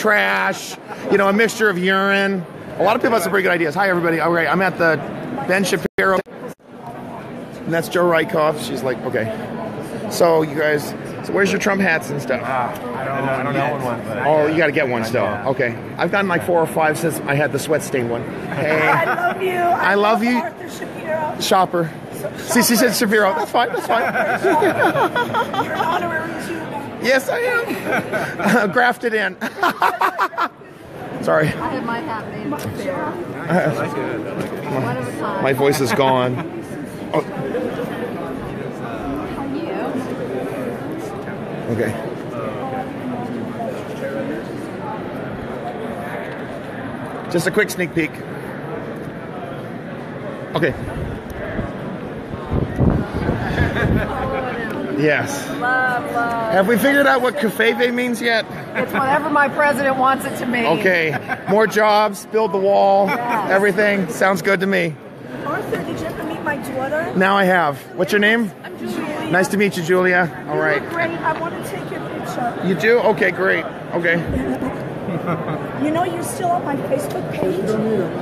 trash, you know, a mixture of urine. A lot of people have some pretty good ideas. Hi, everybody. All right, I'm at the Ben Shapiro. And that's Joe Rykoff. She's like, okay. So, you guys, so where's your Trump hats and stuff? I don't know one. But oh, you got to get one still. Okay. I've gotten like 4 or 5 since I had the sweat stain one. Hey. I love you. I love you. Arthur Shapiro. Schaper. See, she said Shapiro. That's fine. That's fine. You're an honorary Jew. Yes, I am. Grafted in. Sorry. I had my hat made fair. I like it. One of a kind. My voice is gone. Oh. Okay. Just a quick sneak peek. Okay. Yes. Love. Have we figured out what kafeve means yet? It's whatever my president wants it to mean. Okay. More jobs, build the wall, everything. Sounds good to me. Arthur, did you ever meet my daughter? Now I have. What's your name? I'm Julia. Nice to meet you, Julia. All right. You look great. I want to take your picture. You do? Okay, great. Okay. You know, you're still on my Facebook page,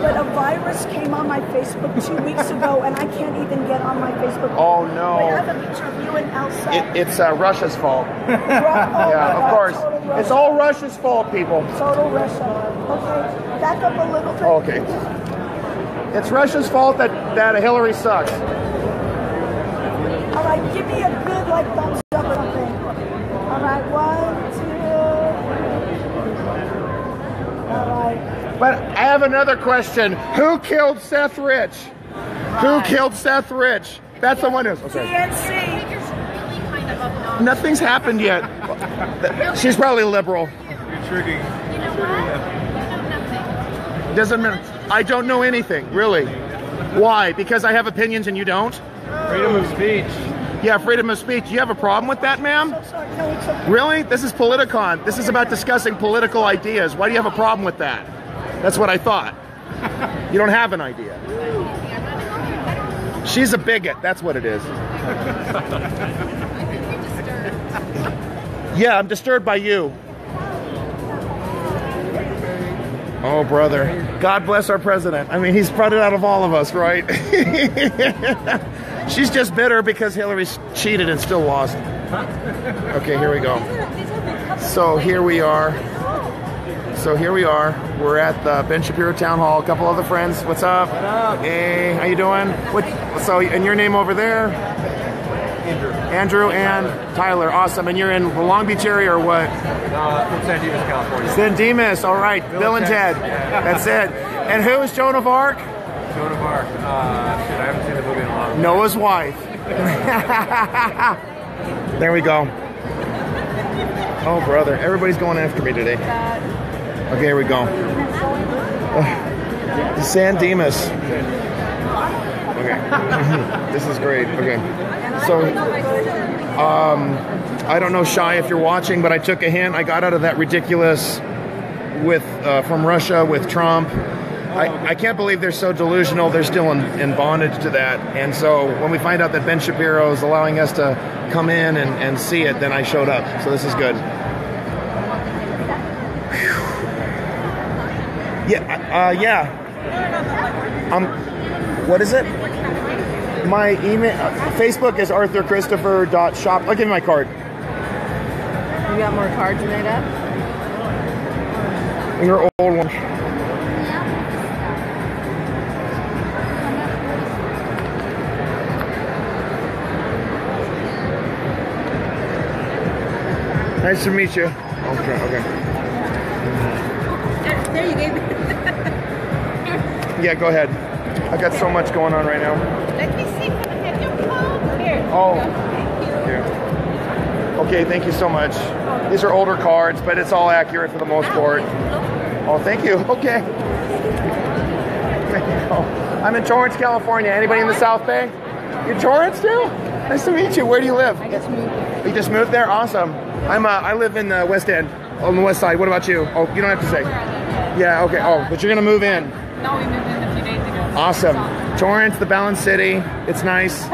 but a virus came on my Facebook 2 weeks ago, and I can't even get on my Facebook. Oh, no. Wait, I have a picture of you and Elsa. It's Russia's fault. Yeah, of course. It's all Russia's fault, people. Total Russia. Okay, back up a little bit. Okay. It's Russia's fault that Hillary sucks. All right, give me a good, like, thumbs up or something. All right, 1, 2. All right. But I have another question. Who killed Seth Rich? Who killed Seth Rich? That's the one who's... Okay. DNC. Nothing's happened yet. She's probably liberal. You're tricking. You know what? Doesn't matter. I don't know anything, really. Why? Because I have opinions and you don't? Freedom of speech. Yeah, freedom of speech. You have a problem with that, ma'am? Really? This is Politicon. This is about discussing political ideas. Why do you have a problem with that? That's what I thought. You don't have an idea. She's a bigot. That's what it is. Yeah, I'm disturbed by you. Oh, brother. God bless our president. I mean, he's brought it out of all of us, right? She's just bitter because Hillary cheated and still lost. Okay, here we go. So here we are. We're at the Ben Shapiro Town Hall. A couple other friends. What's up? What up? Hey, how you doing? And your name over there? Andrew and Tyler. Awesome. And you're in the Long Beach area or what? From San Dimas, California. San Dimas. All right. Bill and Ted. That's it. And who is Joan of Arc? Joan of Arc. Shit, I haven't seen the movie in a long time. Noah's wife. There we go. Oh, brother. Everybody's going after me today. Okay, here we go. San Dimas. Okay. This is great. Okay. So, I don't know, Shy, if you're watching, but I took a hint. I got out of that ridiculous from Russia with Trump. I can't believe they're so delusional. They're still in bondage to that. And so when we find out that Ben Shapiro is allowing us to come in and see it, then I showed up. So this is good. Yeah. What is it? My email, Facebook is arthurchristopher.shop. I'll give you my card. You got more cards made up? Your old one. Nice to meet you. Okay. There you go. Yeah, go ahead. I got so much going on right now. Let me see. Have your phone? Here. Oh. Yeah. Okay, thank you so much. These are older cards, but it's all accurate for the most part. Oh, thank you. Okay. I'm in Torrance, California. Anybody in the South Bay? You're Torrance too? Nice to meet you. Where do you live? I just moved. You just moved there? Awesome. I live in the West End, on the west side. What about you? Oh, you don't have to say. Yeah, okay. Oh, but you're going to move in. No, we moved in a few days ago. Awesome. Torrance, the balanced city. It's nice.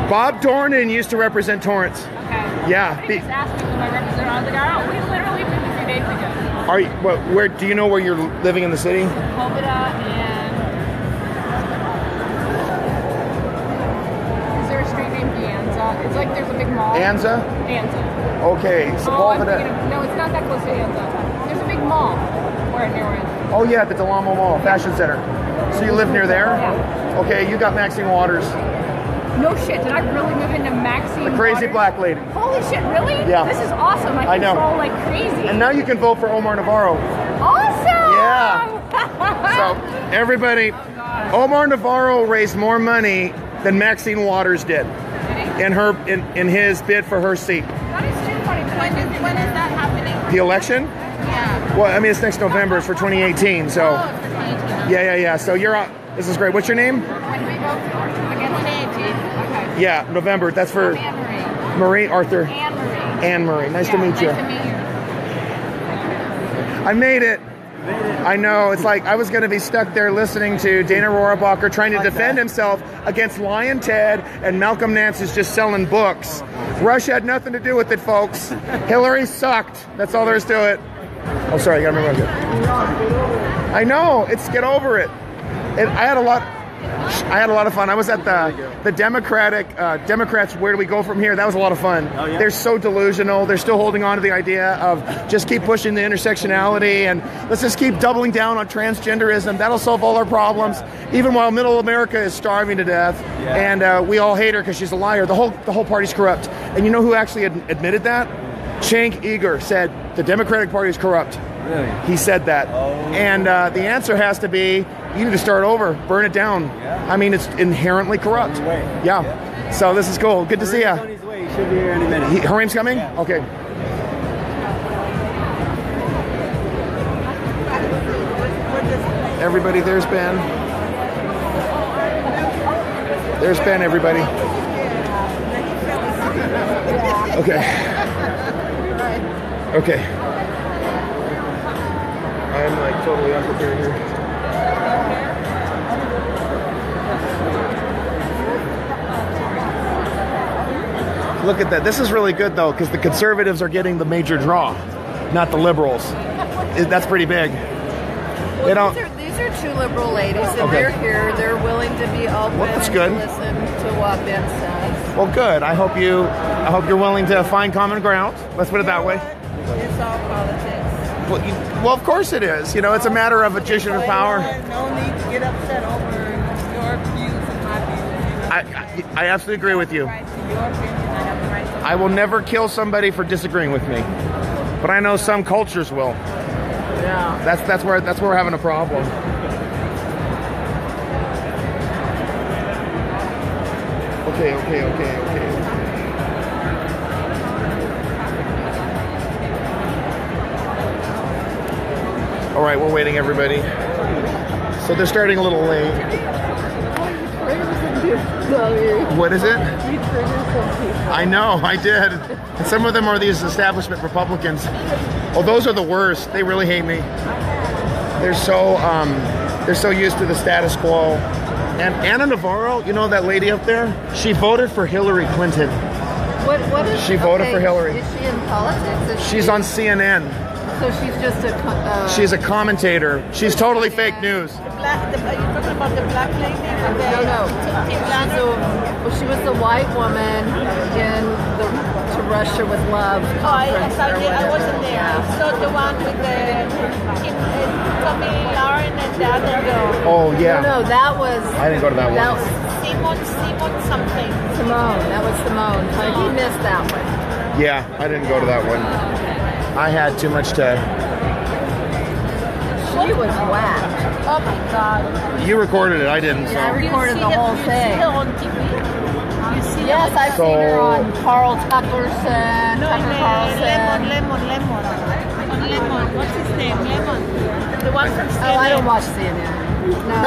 Bob Dornan used to represent Torrance. Okay. Yeah. I just asked me who I represent. I was like, we literally moved a few days ago. Are you, where do you know where you're living in the city? Hovida and is there a street named Anza? It's like there's a big mall. Anza? Anza. Okay, Sepulveda. No, it's not that close to Anza. There's a big mall where near Anza. Oh yeah, the Delamo Mall, Fashion Center. So you live near there? Yeah. Okay, you got Maxine Waters. No shit, did I really move into Maxine The crazy Waters? black lady. Holy shit, really? Yeah. This is awesome. I know. control like crazy. And now you can vote for Omar Navarro. Awesome! Yeah. So everybody, Omar Navarro raised more money than Maxine Waters did in his bid for her seat. That is too funny. When is that happening? The election? Yeah. Well, I mean, it's next November. It's for 2018. So Oh, it's for 2018. yeah. So you're on. This is great. What's your name? When we vote again 2018. Okay. Yeah, November. That's for Anne-Marie. Marie Arthur. Anne-Marie. Anne-Marie. Nice to meet you. Nice to meet you. I made it. I know. It's like I was going to be stuck there listening to Dana Rohrabacher trying to defend himself against Lion Ted, and Malcolm Nance is just selling books. Russia had nothing to do with it, folks. Hillary sucked. That's all there is to it. Oh, sorry. I got to remember that. I know. It's get over it. I had a lot of fun. I was at the Democrats. Where do we go from here? That was a lot of fun. Oh, yeah? They're so delusional. They're still holding on to the idea of just keep pushing the intersectionality and let's just keep doubling down on transgenderism. That'll solve all our problems. Even while Middle America is starving to death, and we all hate her because she's a liar. The whole party's corrupt. And you know who actually admitted that? Cenk Uygur said the Democratic Party is corrupt. Really? He said that. Oh. And the answer has to be, you need to start over, burn it down. Yeah. I mean, it's inherently corrupt. On your way. Yeah. So this is cool. Good to see On you. his way. He should be here any minute. Harim's coming? Yeah. Okay. Everybody, there's Ben. There's Ben, everybody. Okay. Okay. I'm like totally unprepared here. Look at that. This is really good though, because the conservatives are getting the major draw, not the liberals. That's pretty big. They don't. These are two liberal ladies, and Okay. they're here. They're willing to be open that's and good. to listen to what Ben says. Well, good. I hope you're willing to find common ground. Let's put it that way. It's all politics. Well, of course it is. You know, it's a matter of addition of power. No need to get upset over your views and my views. I absolutely agree with you. Right to your opinion, I have the right to I will never kill somebody for disagreeing with me, but I know some cultures will. Yeah. That's where we're having a problem. Okay. All right, we're waiting, everybody. So they're starting a little late. What is it? I know, I did. And some of them are these establishment Republicans. Oh, those are the worst. They really hate me. They're so used to the status quo. And Anna Navarro, you know that lady up there? She voted for Hillary Clinton. What is She voted for Hillary. Is she in politics? She's on CNN. So she's just a. She's a commentator. She's totally fake news. Are you talking about the black lady? No. She was the white woman in the To Russia with Love conference. I wasn't there. I saw the one with the Tommy Lauren and the other girl. Oh yeah. No, that was. I didn't go to that one. That was Simon something. Simone. That was Simone. He missed that one. Yeah, I didn't go to that one. I had too much to. She was whacked. Oh my God. You recorded it. I didn't. So. I recorded the whole You thing. see her on TV? You see Yes, her? I've seen her on Carl Tuckerson, No, Tucker in Carlson. Lemon. On Lemon. What's his name? Lemon. The one from CNN. Oh, I don't watch CNN. No,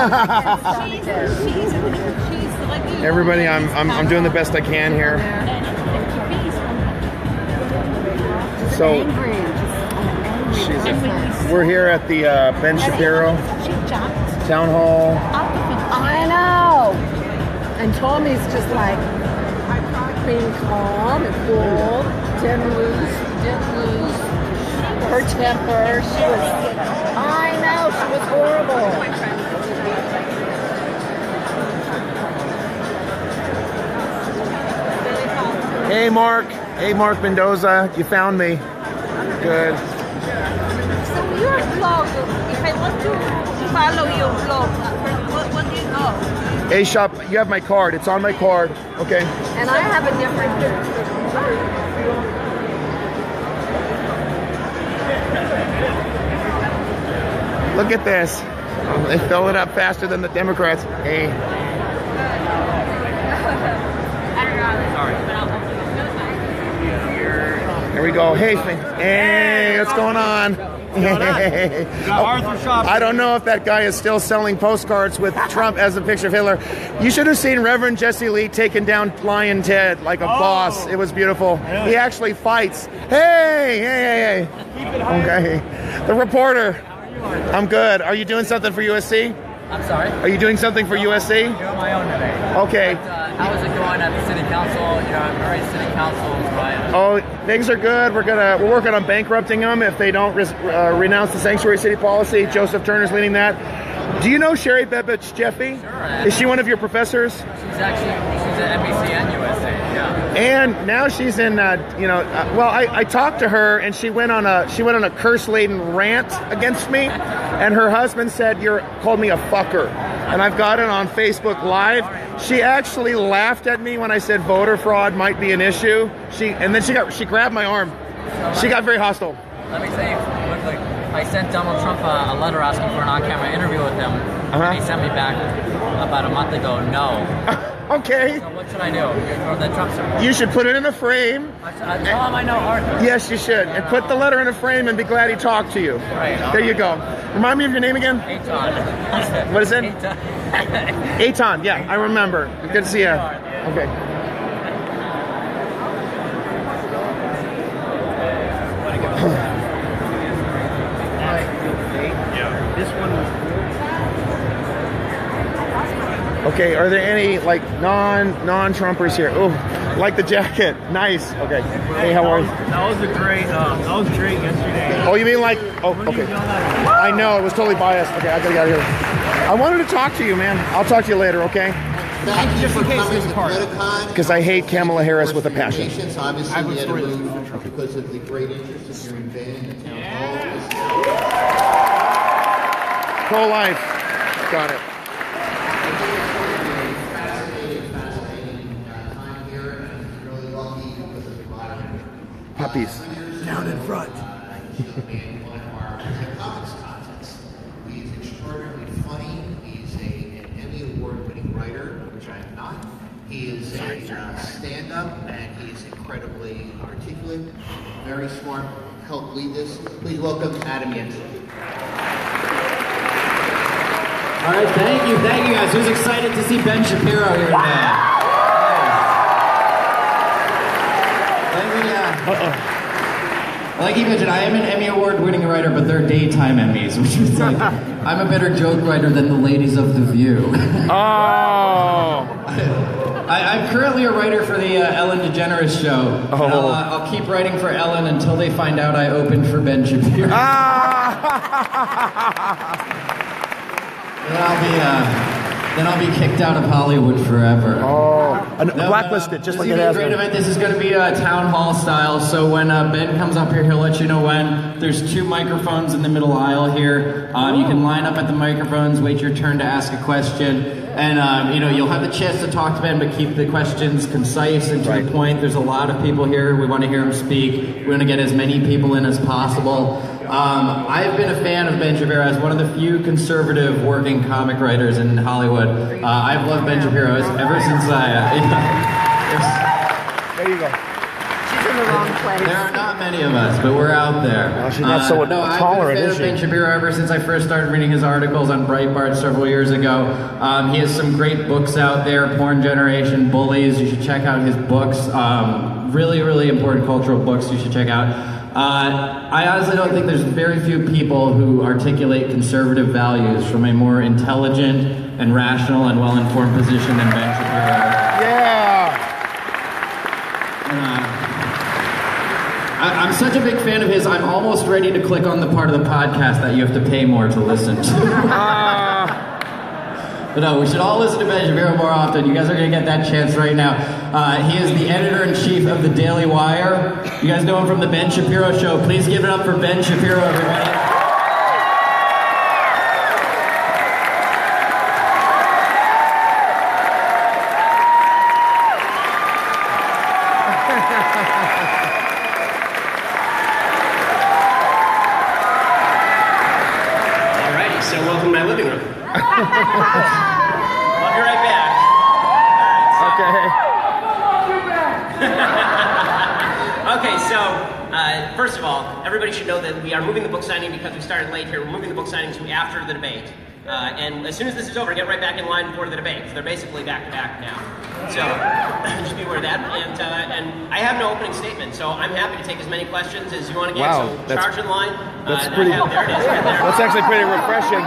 She's regular. Everybody, I'm doing the best I can here. So angry. we're here at the Ben Shapiro She jumped Town Hall. out of it. I know. And Tommy's just like being calm and cool, didn't lose. her temper. She was, I know, she was horrible. Hey, Mark. Hey, Mark Mendoza. You found me. Good. So your blog, if I want to follow your blog, what do you know? Hey, Shop, you have my card. It's on my card. Okay. And I have a different. Look at this. Oh, they fill it up faster than the Democrats. Hey. Here we go. Hey, hey, what's going on? Arthur Shapiro. I don't know if that guy is still selling postcards with Trump as a picture of Hitler. You should have seen Reverend Jesse Lee taking down Lion Ted like a boss. It was beautiful. Really? He actually fights. Hey. Okay. The reporter. I'm good. Are you doing something for USC? I'm sorry? Are you doing something for USC? Doing my own today. Okay. But, how is it going at the city council? You know, I'm very city council. Oh, things are good. We're working on bankrupting them if they don't renounce the sanctuary city policy. Joseph Turner's leading that. Do you know Sherry Bebbich Jeffy? Sure. Is she one of your professors? She's at NBC and USA. Yeah. And now she's in. Well, I talked to her, and she went on a curse-laden rant against me, and her husband said called me a fucker, and I've got it on Facebook Live. She actually laughed at me when I said voter fraud might be an issue. She grabbed my arm. She got very hostile. Let me say quickly, I sent Donald Trump a letter asking for an on-camera interview with him, and he sent me back about a month ago, no. Okay. So what should I do? For the Trump support? You should put it in a frame. I tell him I know Arthur. Yes, you should. And put the letter in a frame and be glad he talked to you. Right. There you go. Remind me of your name again? Eitan. What is it? Eitan. Eitan, yeah, I remember. Good to see you. Okay. This one was. Okay, are there any like non-Trumpers here? Oh, like the jacket. Nice. Okay. Hey, how are you? That was great yesterday. Oh, you mean like? Oh, okay. I know it was totally biased. Okay, I gotta get out of here. I wanted to talk to you, man. I'll talk to you later. Okay? Thank you for coming to Politicon. Because I hate Kamala Harris with a passion. Obviously, we had to move because of the great interest in your event in the town hall. Pro-life. Got it. Puppies. Down in front. He's extraordinarily funny. He's an Emmy Award-winning writer, which I am not. He is a stand-up, and he's incredibly articulate, very smart. Help lead this. Please welcome Adam Jensen. All right, thank you guys. Who's excited to see Ben Shapiro here today? Like you mentioned, I am an Emmy Award-winning writer, but they're daytime Emmys, which is like, I'm a better joke writer than the ladies of The View. Oh! I'm currently a writer for the Ellen DeGeneres show. Oh. I'll keep writing for Ellen until they find out I opened for Ben Shapiro. Then I'll be kicked out of Hollywood forever. Oh, blacklisted, just like it has been. This is going to be town hall style, so when Ben comes up here, he'll let you know when. There's 2 microphones in the middle aisle here. You can line up at the microphones, wait your turn to ask a question, and you'll have the chance to talk to Ben, but keep the questions concise and to the point. There's a lot of people here. We want to hear them speak. We want to get as many people in as possible. I've been a fan of Ben Shapiro as one of the few conservative working comic writers in Hollywood. I've loved Ben Shapiro ever since There you go. She's in the wrong place. There are not many of us, but we're out there. Well, she's not so tolerant, I've been a is fan of Ben she? Shapiro ever since I first started reading his articles on Breitbart several years ago. He has some great books out there, Porn Generation, Bullies. You should check out his books. Really, really important cultural books you should check out. I honestly don't think there's very few people who articulate conservative values from a more intelligent and rational and well-informed position than Ben Shapiro. Yeah! I'm such a big fan of his, I'm almost ready to click on the part of the podcast that you have to pay more to listen to. But no, we should all listen to Ben Shapiro more often. You guys are going to get that chance right now. He is the editor-in-chief of the Daily Wire. You guys know him from the Ben Shapiro Show. Please give it up for Ben Shapiro, everybody. Alrighty, so welcome to my living room. I'll be right back. Okay, so first of all, everybody should know that we are moving the book signing because we started late here. We're moving the book signing to after the debate. And as soon as this is over, get right back in line for the debate. They're basically back to back now. So just be aware of that. And I have no opening statement, so I'm happy to take as many questions as you want to get. Wow, so charge in line. That's pretty. there it is, right there. That's actually pretty refreshing.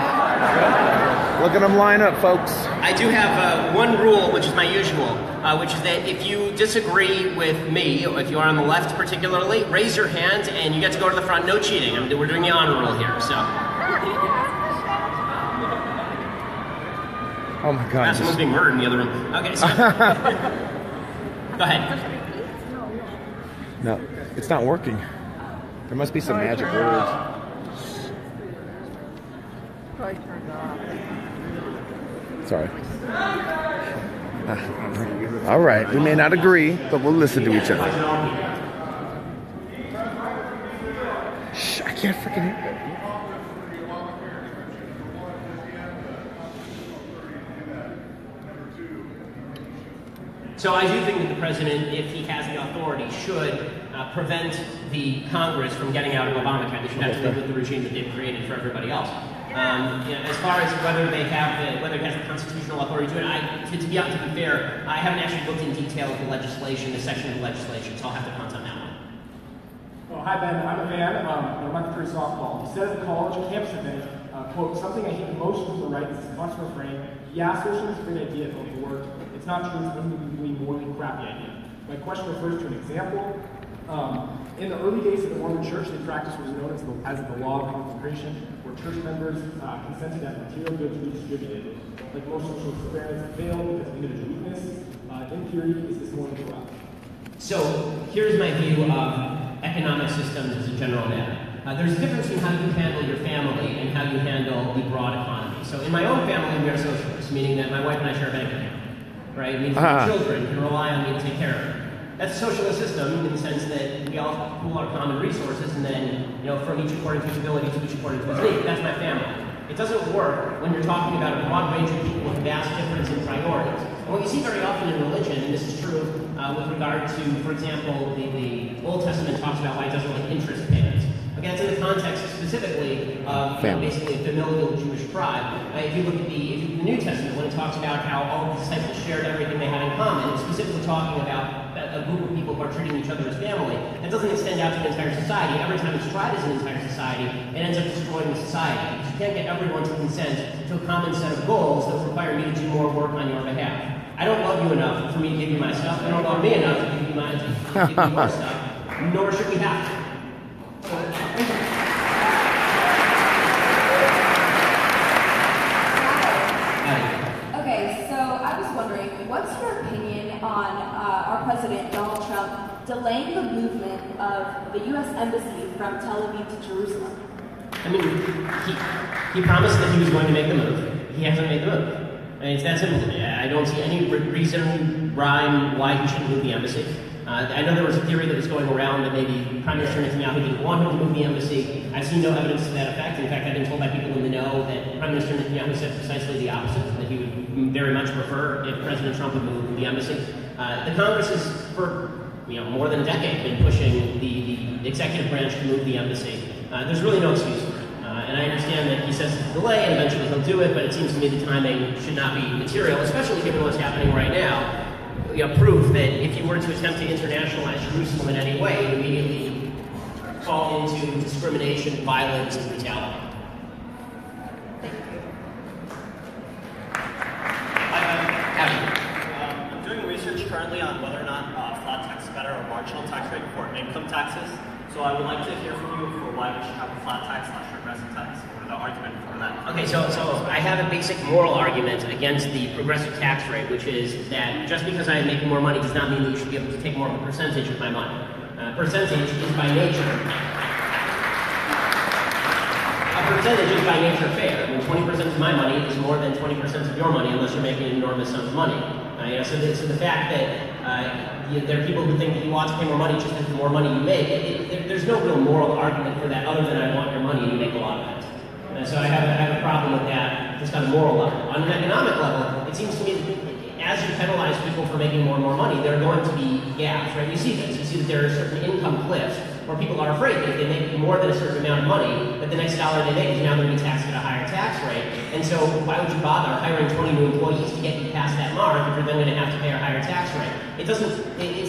Look at them line up, folks. I do have one rule, which is my usual, which is that if you disagree with me, if you are on the left particularly, raise your hand and you get to go to the front. No cheating. We're doing the honor rule here, so. Oh my God. Someone's being murdered in the other room. Okay, so. Go ahead. No, it's not working. There must be some magic words. Sorry. All right, we may not agree, but we'll listen to each other. Shh, I can't freaking hear that. So I do think that the president, if he has the authority, should prevent the Congress from getting out of Obamacare. They should have to live with the regime that they've created for everybody else. As far as whether he has the constitutional authority to do it, to be fair, I haven't actually looked in detail at the legislation, the section of the legislation, so I'll have to punt on that one. Oh, hi Ben, I'm a fan. I went through softball. He said at the college campus event, quote, something I hate the most from the right is this constant refrain, yeah, socialism is a great idea, but it worked. It's not true, it's really more than a crappy idea. My question refers to an example. In the early days of the Mormon Church, they practiced what was known as the law of consecration, where church members consented that material goods be distributed. Like most social experiments failed because of individual weakness. In theory, is this more than corrupt? So here's my view of economic systems as a general matter. There's a difference in how you handle your family and how you handle the broad economy. So in my own family, we are socialists, meaning that my wife and I share a bank account, right? It means that children can rely on me to take care of them. That's a socialist system in the sense that we all pool our common resources and then, from each according to his ability to each according to his need. That's my family. It doesn't work when you're talking about a broad range of people with vast difference in priorities. And what you see very often in religion, and this is true with regard to, for example, the Old Testament talks about why it doesn't like interest payments. Okay, that's in the context specifically of basically a familial Jewish tribe. If you look at the New Testament, when it talks about how all of these disciples shared everything they had in common, it's specifically talking about a group of people who are treating each other as family. It doesn't extend out to the entire society. Every time it's tried as an entire society, it ends up destroying the society. Because you can't get everyone to consent to a common set of goals that require me to do more work on your behalf. I don't love you enough for me to give you my stuff. You don't love me enough to give you your stuff. Nor should we have to. Okay, so I was wondering, what's your opinion on our president, Donald Trump, delaying the movement of the U.S. Embassy from Tel Aviv to Jerusalem? I mean, he promised that he was going to make the move. He hasn't made the move. I mean, it's that simple to me. I don't see any reason, rhyme, why he shouldn't move the embassy. I know there was a theory that was going around that maybe Prime Minister Netanyahu didn't want him to move the embassy. I've seen no evidence to that effect. In fact, I've been told by people in the know that Prime Minister Netanyahu said precisely the opposite, that he would very much prefer if President Trump would move the embassy. The Congress has, for more than a decade, been pushing the executive branch to move the embassy. There's really no excuse for it. And I understand that he says it's a delay and eventually he'll do it, but it seems to me the timing should not be material, especially given what's happening right now. Proof that if you were to attempt to internationalize Jerusalem in any way, it would immediately fall into discrimination, violence, and brutality. I'm doing research currently on whether or not flat tax is better or marginal tax rate for income taxes. So So I would like to hear from you for why we should have a flat tax slash regressive tax, or the argument for that. Okay, so I have a basic moral argument against the progressive tax rate, which is that just because I am making more money does not mean that you should be able to take more of a percentage of my money. Percentage is by nature. A percentage is by nature fair. I mean, 20% of my money is more than 20% of your money unless you're making an enormous sum of money. So the fact that there are people who think that you ought to pay more money just because the more money you make, there's no real moral argument for that other than I want your money and you make a lot of it. So I have a problem with that just on a moral level. On an economic level, it seems to me that as you penalize people for making more and more money, there are going to be gaps, right? You see this. You see that there are certain income cliffs where people are afraid that if they make more than a certain amount of money, that the next dollar they make is now going to be taxed at a higher tax rate. And so why would you bother hiring 20 new employees to get you past that mark if you're then going to have to pay a higher tax rate? It's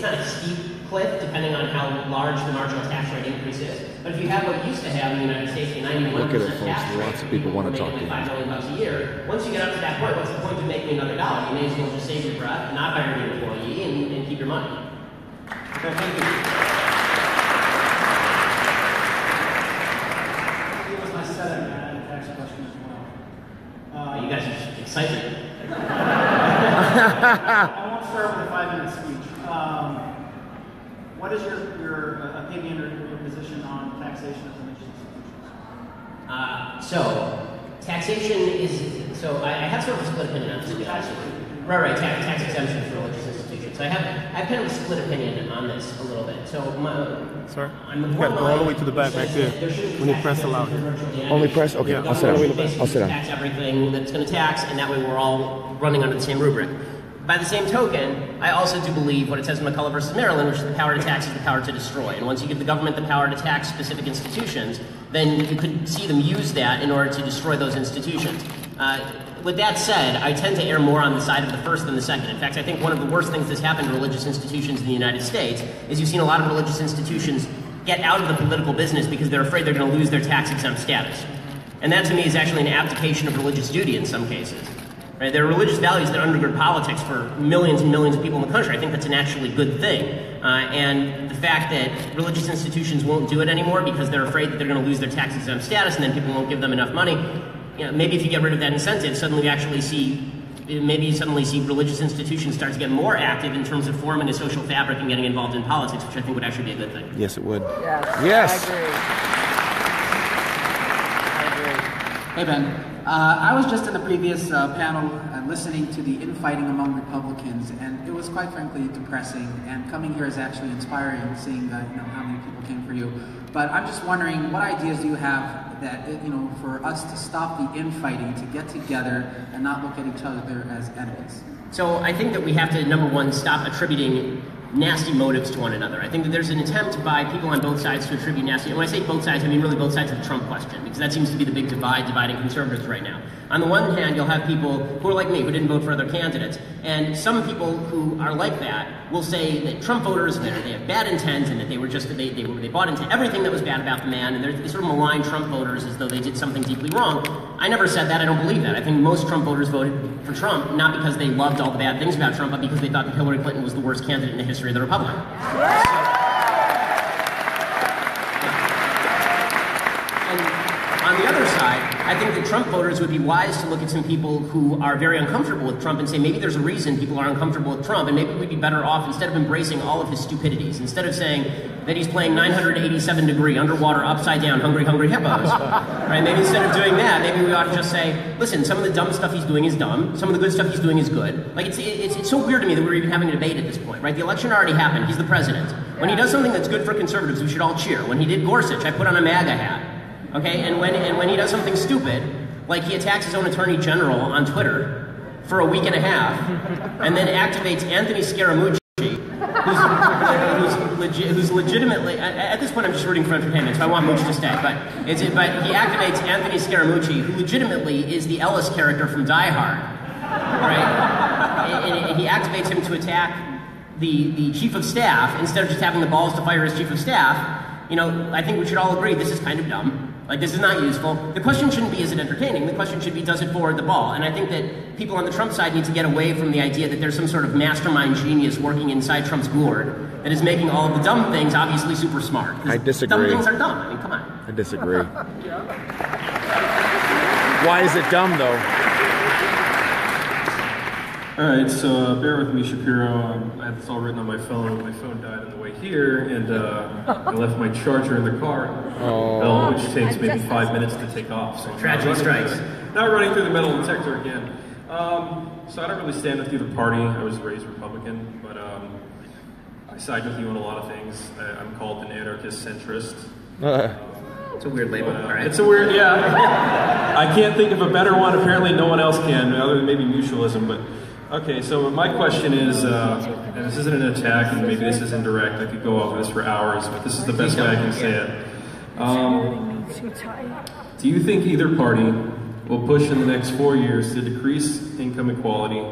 not a steep cliff depending on how large the marginal tax rate increase is. But if you have what you used to have in the United States, the 91% tax rate, lots of people want to talk to you. $5 million a year. Once you get up to that point, what's the point of making another dollar? You may as well just save your breath, not hire an employee, and keep your money. Okay, thank you. That was my setup, and I had a tax question as well. You guys are just excited. I won't start with a 5-minute speech. What is your opinion or your position on taxation of religious institutions? So, taxation is, I have sort of a split opinion on this, to be honest with you. Right, tax exemption for religious institutions. So I have kind of a split opinion on this a little bit. So, sorry? You got to go all the way to the back there. When you press allow here. Only press? Okay, yeah. I'll sit down. I'll sit down. Tax everything that's going to tax, and that way we're all running under the same rubric. By the same token, I also do believe what it says in McCullough versus Maryland, which is the power to tax is the power to destroy. And once you give the government the power to tax specific institutions, then you could see them use that in order to destroy those institutions. With that said, I tend to err more on the side of the first than the second. In fact, I think one of the worst things that's happened to religious institutions in the United States is you've seen a lot of religious institutions get out of the political business because they're afraid they're going to lose their tax-exempt status. And that to me is actually an abdication of religious duty in some cases. Right? There are religious values that undergird politics for millions and millions of people in the country. I think that's an actually good thing. And the fact that religious institutions won't do it anymore because they're afraid that they're going to lose their tax-exempt status and then people won't give them enough money, maybe if you get rid of that incentive, suddenly we actually see religious institutions start to get more active in terms of forming a social fabric and getting involved in politics, which I think would actually be a good thing. Yes, it would. Yes. Hey, Ben. I was just in the previous panel listening to the infighting among Republicans, and it was quite frankly depressing. And coming here is actually inspiring, seeing how many people came for you. But I'm just wondering, what ideas do you have that for us to stop the infighting, to get together and not look at each other as enemies? So I think that we have to, number one, stop attributing nasty motives to one another. I think that there's an attempt by people on both sides to attribute nasty, and when I say both sides, I mean really both sides of the Trump question, because that seems to be the big divide dividing conservatives right now. On the one hand, you'll have people who are like me, who didn't vote for other candidates, and some people who are like that will say that Trump voters, they have bad intent, and that they were just, they bought into everything that was bad about the man, and they sort of malign Trump voters as though they did something deeply wrong. I never said that. I don't believe that. I think most Trump voters voted for Trump, not because they loved all the bad things about Trump, but because they thought that Hillary Clinton was the worst candidate in the history of the Republic. On the other side, I think that Trump voters would be wise to look at some people who are very uncomfortable with Trump and say maybe there's a reason people are uncomfortable with Trump, and maybe we'd be better off, instead of embracing all of his stupidities, instead of saying that he's playing 987 degree underwater upside down hungry hippos, right? Maybe instead of doing that, maybe we ought to just say, listen, some of the dumb stuff he's doing is dumb, some of the good stuff he's doing is good. Like it's so weird to me that we're even having a debate at this point, right? The election already happened. He's the president. When he does something that's good for conservatives, we should all cheer. When he did Gorsuch, I put on a MAGA hat. Okay, and when he does something stupid, like he attacks his own attorney general on Twitter for a week and a half, and then activates Anthony Scaramucci, who's legitimately, at this point I'm just rooting for entertainment, so I want Mooch to stay, but he activates Anthony Scaramucci, who legitimately is the Ellis character from Die Hard, right? And he activates him to attack the chief of staff, instead of just having the balls to fire his chief of staff. I think we should all agree this is kind of dumb. Like, this is not useful. The question shouldn't be, is it entertaining? The question should be, does it forward the ball? And I think that people on the Trump side need to get away from the idea that there's some sort of mastermind genius working inside Trump's gourd that is making all of the dumb things obviously super smart. I disagree. Dumb things are dumb. I mean, come on. I disagree. Why is it dumb, though? All right, so bear with me, Shapiro. I had this all written on my phone. My phone died on the way here, and I left my charger in the car, which takes maybe 5 minutes to take off. So tragedy strikes. Not running through the metal detector again. So I don't really stand with either party. I was raised Republican, but I side with you on a lot of things. I'm called an anarchist centrist. It's a weird label, right? It's a weird, yeah. I can't think of a better one. Apparently no one else can, other than maybe mutualism, but... Okay, so my question is, and this isn't an attack, and maybe this is indirect, I could go off this for hours, but this is the best way I can say it. Do you think either party will push in the next 4 years to decrease income equality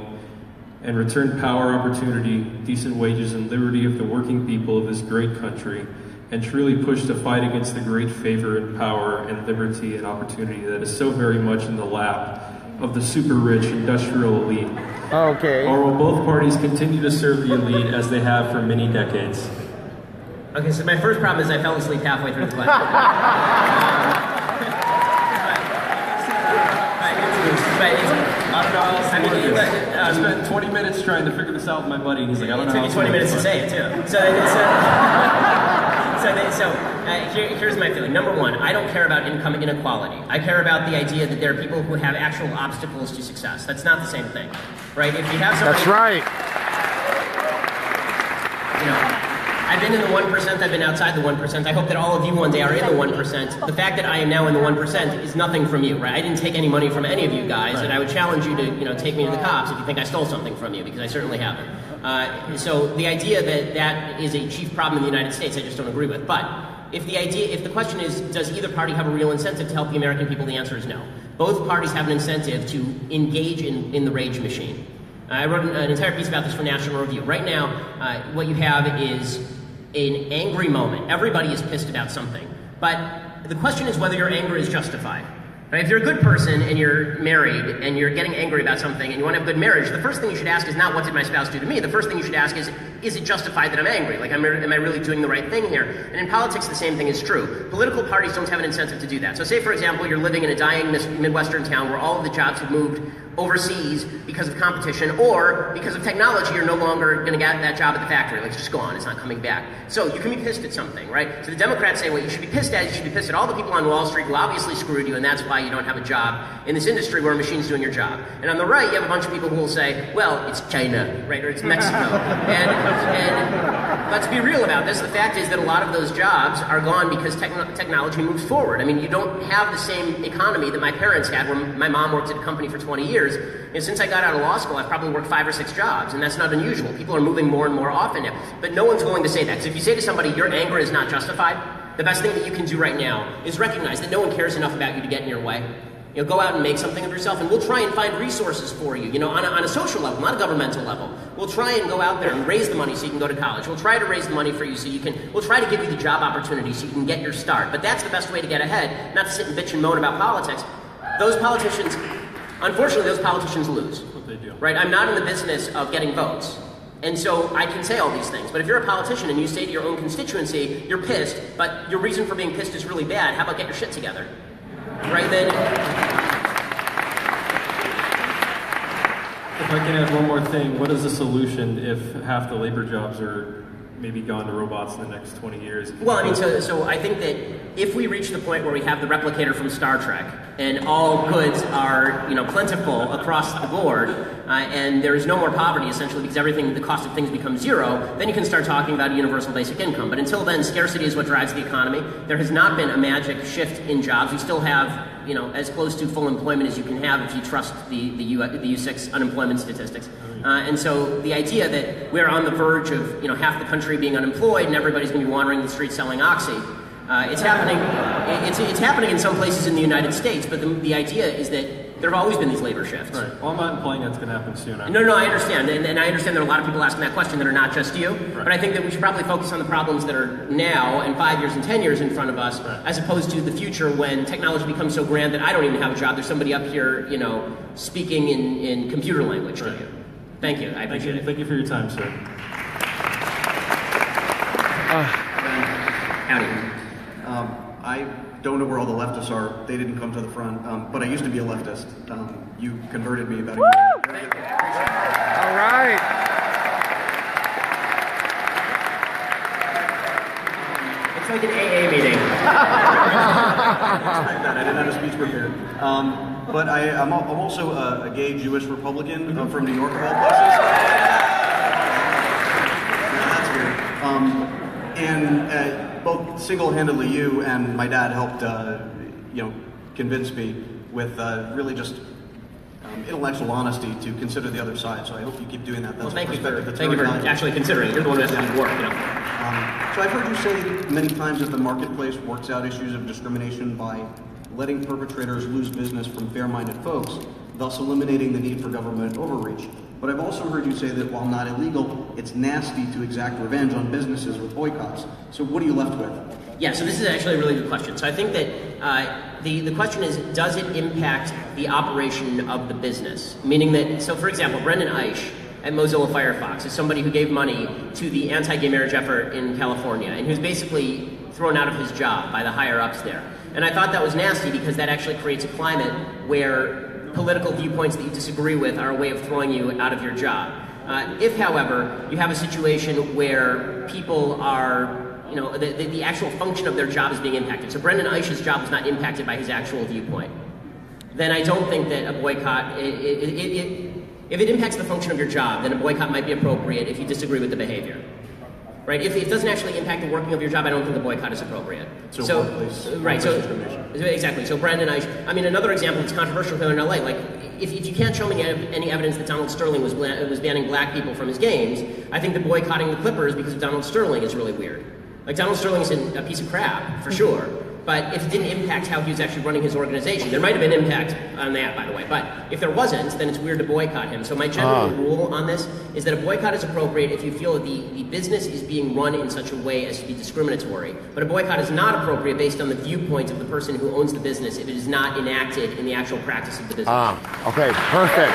and return power, opportunity, decent wages, and liberty of the working people of this great country, and truly push to fight against the great favor and power and liberty and opportunity that is so very much in the lap of the super rich industrial elite? Okay. Or will both parties continue to serve the elite as they have for many decades? Okay, so my first problem is I fell asleep halfway through the question. I spent 20 minutes trying to figure this out with my buddy, and he's like, I don't know. It took you 20 minutes to say it, too. Here's my feeling. Number one, I don't care about income inequality. I care about the idea that there are people who have actual obstacles to success. That's not the same thing, right? If you have somebody... That's right. You know, I've been in the 1%, I've been outside the 1%. I hope that all of you one day are in the 1%. The fact that I am now in the 1% is nothing from you, right? I didn't take any money from any of you guys, and I would challenge you to, take me to the cops if you think I stole something from you, because I certainly haven't. So the idea that that is a chief problem in the United States, I just don't agree with. But if the question is, does either party have a real incentive to help the American people, the answer is no. Both parties have an incentive to engage in the rage machine. I wrote an entire piece about this for National Review. Right now, what you have is an angry moment. Everybody is pissed about something. But the question is whether your anger is justified. Right? If you're a good person and you're married and you're getting angry about something and you want to have a good marriage, the first thing you should ask is not what did my spouse do to me. The first thing you should ask is it justified that I'm angry? Like, am I really doing the right thing here? And in politics, the same thing is true. Political parties don't have an incentive to do that. So say, for example, you're living in a dying Midwestern town where all of the jobs have moved overseas because of competition, or because of technology, you're no longer going to get that job at the factory. Like, it's just gone. It's not coming back. So you can be pissed at something, right? So the Democrats say what you should be pissed at, you should be pissed at all the people on Wall Street who obviously screwed you, and that's why you don't have a job in this industry where a machine's doing your job. And on the right, you have a bunch of people who will say, well, it's China, right? Or it's Mexico. and let's be real about this. The fact is that a lot of those jobs are gone because technology moves forward. I mean, you don't have the same economy that my parents had, where my mom worked at a company for 20 years. And since I got out of law school, I've probably worked 5 or 6 jobs, and that's not unusual. People are moving more and more often now. But no one's going to say that. Because if you say to somebody, your anger is not justified, the best thing that you can do right now is recognize that no one cares enough about you to get in your way. Go out and make something of yourself, and we'll try and find resources for you, on a social level, not a governmental level. We'll try and go out there and raise the money so you can go to college. We'll try to raise the money for you so we'll try to give you the job opportunity so you can get your start. But that's the best way to get ahead, not to sit and bitch and moan about politics. Unfortunately, those politicians lose. That's what they do. Right? I'm not in the business of getting votes. And so I can say all these things. But if you're a politician and you say to your own constituency, you're pissed, but your reason for being pissed is really bad, how about get your shit together? Right then? If I can add one more thing, what is the solution if half the labor jobs are maybe gone to robots in the next 20 years? Well, I mean, so I think that if we reach the point where we have the replicator from Star Trek and all goods are, plentiful across the board, and there is no more poverty essentially because the cost of things becomes zero, then you can start talking about a universal basic income. But until then, scarcity is what drives the economy. There has not been a magic shift in jobs. We still have, as close to full employment as you can have if you trust the U6 unemployment statistics. And so the idea that we're on the verge of, half the country being unemployed and everybody's going to be wandering the streets selling Oxy, It's happening. It's happening in some places in the United States, but the idea is that there have always been these labor shifts. Right. Well, I'm not implying that's going to happen soon. No, I understand, and I understand there are a lot of people asking that question that are not just you. Right. But I think that we should probably focus on the problems that are now and 5 years and 10 years in front of us, as opposed to the future when technology becomes so grand that I don't even have a job. There's somebody up here, speaking in computer language to you. Thank you. I appreciate it. Thank you for your time, sir. Howdy. I don't know where all the leftists are. They didn't come to the front, but I used to be a leftist. You converted me about a year ago. All right. It's like an AA meeting. I didn't have a speech prepared. But I'm also a gay Jewish Republican from New York, of all places. That's weird. Both single-handedly, you and my dad helped, convince me with really just intellectual honesty to consider the other side. So I hope you keep doing that. That's thank you for actually considering. You're the one who has to do work. So I've heard you say many times that the marketplace works out issues of discrimination by letting perpetrators lose business from fair-minded folks, thus eliminating the need for government overreach. But I've also heard you say that while not illegal, it's nasty to exact revenge on businesses with boycotts. So what are you left with? Yeah, so this is actually a really good question. So I think that the question is, does it impact the operation of the business? Meaning that, so for example, Brendan Eich at Mozilla Firefox is somebody who gave money to the anti-gay marriage effort in California and who's basically thrown out of his job by the higher-ups there. And I thought that was nasty because that actually creates a climate where political viewpoints that you disagree with are a way of throwing you out of your job. If, however, you have a situation where people are, the actual function of their job is being impacted. So Brendan Eich's job was not impacted by his actual viewpoint. Then I don't think that a boycott, if it impacts the function of your job, then a boycott might be appropriate if you disagree with the behavior. Right? If it doesn't actually impact the working of your job, I don't think a boycott is appropriate. Exactly. So Brandon Eich, another example that's controversial here in LA, like if you can't show me any evidence that Donald Sterling was banning black people from his games, I think that boycotting the Clippers because of Donald Sterling is really weird. Like Donald Sterling is a piece of crap, for sure. But if it didn't impact how he was actually running his organization, there might have been impact on that, by the way. But if there wasn't, then it's weird to boycott him. So my general rule on this is that a boycott is appropriate if you feel that the business is being run in such a way as to be discriminatory. But a boycott is not appropriate based on the viewpoint of the person who owns the business if it is not enacted in the actual practice of the business. Okay, perfect.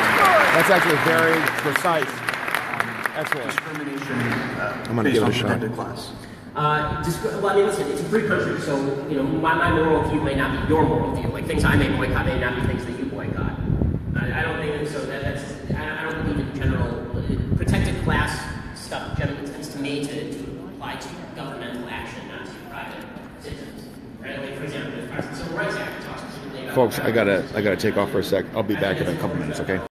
That's actually very precise. Excellent. Discrimination I'm going to give it a shot. Class. Listen, it's a free country, so, my moral view may not be your moral view. Like, things I may boycott may not be things that you boycott. I don't think so. I don't believe in general protected class stuff. Generally, tends to me to apply to governmental action, not to private citizens. Right? Like, for example, the Civil Rights Act talks specifically about. Folks, I gotta take off for a sec. I'll be back in a couple minutes, okay?